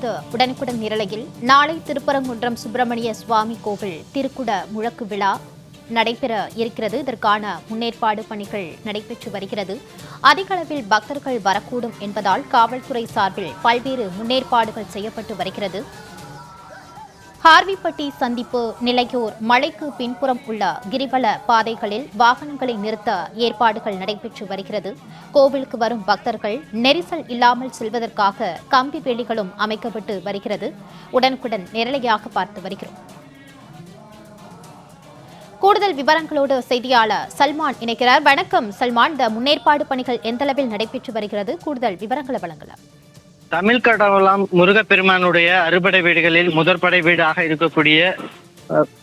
தற்பொழுது உடனுக்குடன் நிரலையில் நாளை திருப்பரங்குன்றம் சுப்பிரமணிய சுவாமி கோவில் திருக்குட முழக்கு விழா நடைபெற இருக்கிறது. இதற்கான முன்னேற்பாடு பணிகள் நடைபெற்று வருகிறது. அதிக அளவில் பக்தர்கள் வரக்கூடும் என்பதால் காவல்துறை சார்பில் பல்வேறு முன்னேற்பாடுகள் செய்யப்பட்டு வருகிறது. ஹார்விப்பட்டி சந்திப்பு, நிலையூர், மலைக்கு பின்புறம் உள்ள கிரிவல பாதைகளில் வாகனங்களை நிறுத்த ஏற்பாடுகள் நடைபெற்று வருகிறது. கோவிலுக்கு வரும் பக்தர்கள் நெரிசல் இல்லாமல் செல்வதற்காக கம்பி வேலிகளும் அமைக்கப்பட்டு வருகிறது. உடனுக்குடன் நேரலையாக பார்த்து வருகிறோம். கூடுதல் விவரங்களோடு செய்தியாளர் சல்மான் இணைக்கிறார். வணக்கம் சல்மான், இந்த முன்னேற்பாடு பணிகள் எந்த அளவில் நடைபெற்று வருகிறது? கூடுதல் விவரங்களை வழங்கலாம். தமிழ் கடவுளாம் முருகப்பெருமானுடைய அறுபடை வீடுகளில் முதற்படை வீடாக இருக்கக்கூடிய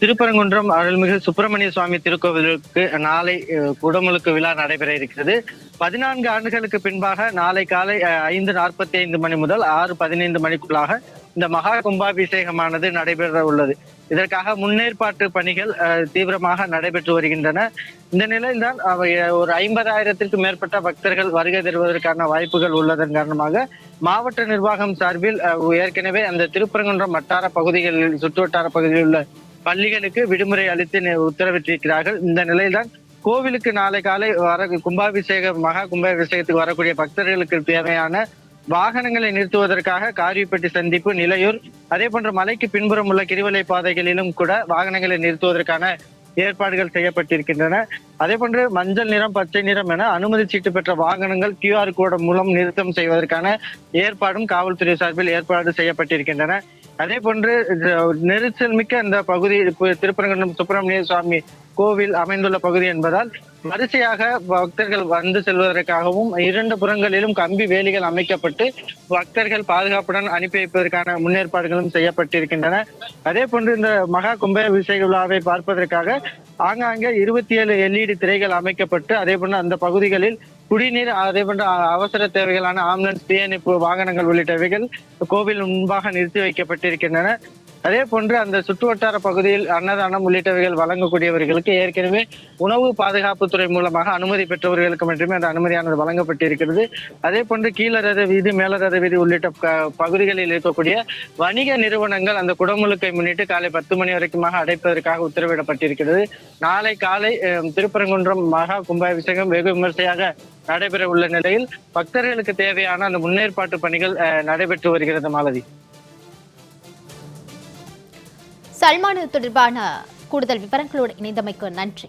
திருப்பரங்குன்றம் அருள்மிகு சுப்பிரமணிய சுவாமி திருக்கோவிலுக்கு நாளை குடமுழுக்கு விழா நடைபெற இருக்கிறது. 14 ஆண்டுகளுக்கு பின்பாக நாளை காலை 5:45 மணி முதல் 6:15 மணிக்குள்ளாக இந்த மகா கும்பாபிஷேகமானது நடைபெற உள்ளது. இதற்காக முன்னேற்பாட்டு பணிகள் தீவிரமாக நடைபெற்று வருகின்றன. இந்த நிலையில்தான் ஒரு 50,000த்திற்கும் மேற்பட்ட பக்தர்கள் வருகை தருவதற்கான வாய்ப்புகள் உள்ளதன் காரணமாக மாவட்ட நிர்வாகம் சார்பில் ஏற்கனவே அந்த திருப்பரங்குன்றம் வட்டார பகுதிகளில் சுற்றுவட்டார பகுதியில் உள்ள பள்ளிகளுக்கு விடுமுறை அளித்து உத்தரவிட்டிருக்கிறார்கள். இந்த நிலையில்தான் கோவிலுக்கு நாளை காலை மகா கும்பாபிஷேகத்துக்கு வரக்கூடிய பக்தர்களுக்கு தேவையான வாகனங்களை நிறுத்துவதற்காக காரிப்பட்டி சந்திப்பு, நிலையூர், அதே போன்ற மலைக்கு பின்புறம் உள்ள கிரிவலை பாதைகளிலும் கூட வாகனங்களை நிறுத்துவதற்கான ஏற்பாடுகள் செய்யப்பட்டிருக்கின்றன. அதே போன்று மஞ்சள் நிறம், பச்சை நிறம் என அனுமதி சீட்டு பெற்ற வாகனங்கள் QR கோடு மூலம் நிறுத்தம் செய்வதற்கான ஏற்பாடும் காவல்துறை சார்பில் ஏற்பாடு செய்யப்பட்டிருக்கின்றன. அதே போன்று நெரிசல் மிக்க அந்த பகுதி திருப்பரங்குன்றம் சுப்பிரமணிய சுவாமி கோவில் அமைந்துள்ள பகுதி என்பதால் வரிசையாக பக்தர்கள் வந்து செல்வதற்காகவும் 2 புறங்களிலும் கம்பி வேலிகள் அமைக்கப்பட்டு பக்தர்கள் பாதுகாப்புடன் அனுப்பி வைப்பதற்கான முன்னேற்பாடுகளும் செய்யப்பட்டிருக்கின்றன. அதே போன்று இந்த மகா கும்பாபிஷேக விழாவை பார்ப்பதற்காக ஆங்காங்கே 27 LED திரைகள் அமைக்கப்பட்டு அதே போன்று அந்த பகுதிகளில் குடிநீர், அதே போன்ற அவசர தேவைகளான ஆம்புலன்ஸ், தீயணைப்பு வாகனங்கள் உள்ளிட்டவைகள் கோவில் முன்பாக நிறுத்தி வைக்கப்பட்டிருக்கின்றன. அதே போன்று அந்த சுற்றுவட்டார பகுதியில் அன்னதானம் உள்ளிட்டவைகள் வழங்கக்கூடியவர்களுக்கு ஏற்கனவே உணவு பாதுகாப்புத்துறை மூலமாக அனுமதி பெற்றவர்களுக்கு மட்டுமே அந்த அனுமதியானது வழங்கப்பட்டிருக்கிறது. அதே போன்று கீழரத வீதி, மேலரத வீதி உள்ளிட்ட பகுதிகளில் இருக்கக்கூடிய வணிக நிறுவனங்கள் அந்த குடமுழுக்கை முன்னிட்டு காலை 10 மணி வரைக்குமாக அடைப்பதற்காக உத்தரவிடப்பட்டிருக்கிறது. நாளை காலை திருப்பரங்குன்றம் மகா கும்பாபிஷேகம் வெகு விமர்சையாக நடைபெற உள்ள நிலையில் பக்தர்களுக்கு தேவையான அந்த முன்னேற்பாட்டு பணிகள் நடைபெற்று வருகிறது. மாலதி, சல்மான் தொடர்பான கூடுதல் விவரங்களோடு இணைந்தமைக்கு நன்றி.